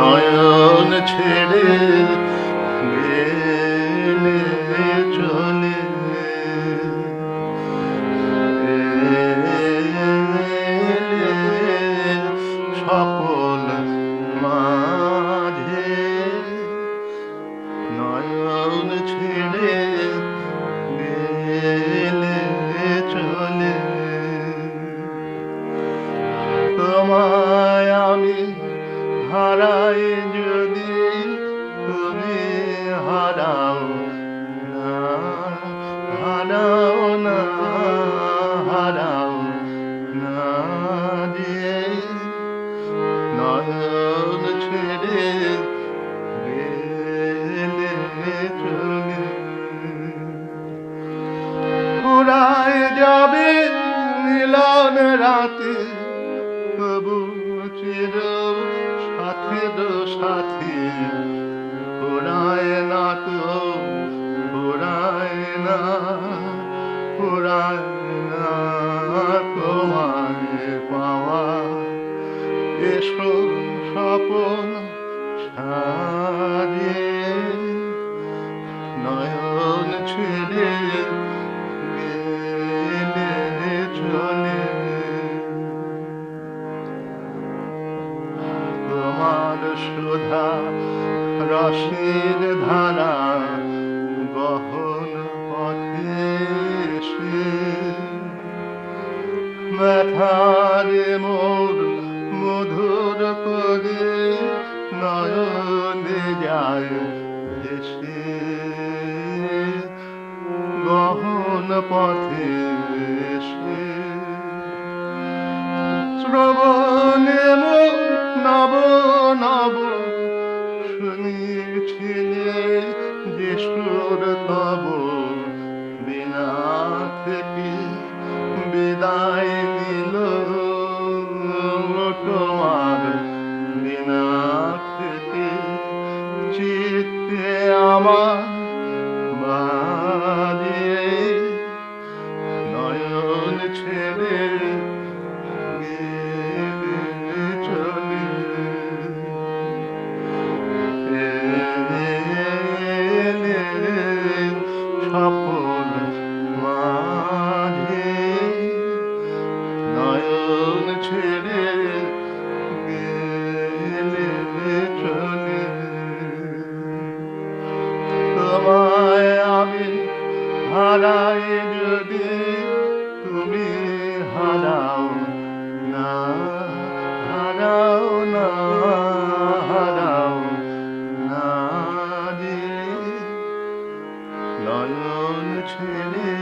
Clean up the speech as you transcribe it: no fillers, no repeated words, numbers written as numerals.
নয়ন ছেড়ে গেলে চলে সকল মাঝে নয়ন ছেড়ে গেলে চলে তোমায় আমি হারাই যদি তুমি হারাও না, হারাও না, হারাও না যে নয়ন ছেড়ে গেলে চলে ফুরায় যাবে মিলন রাতে তবু চির সাথে সাথী ফুরায় না তো ফুরায় না, ফুরায় না তোমায় পাওয়া এসো স্বপন সাজিয়ে নয়ন ছেড়ে গেলে চলে তোমার সুধা রসের ধারা গহন পথে এসে ব্যথারে মোর মধুর করে নয়নে যায় এসে গহন পথে এসে শ্রবণে মোর নব নব শুনেছিলে যে সুর তব বিনা থেকে বিদায় নিল তোমার বিনা থেকে চিত্তে আমার বাজিয়ে নয়ন ছেড়ে চলে সকল মাঝে নয়ন ছেড়ে গেলে চলে তোমায় আমি হারাই যদি তুমি হারাও না, হারাও না, হারাও না যে নয়ন ছেড়ে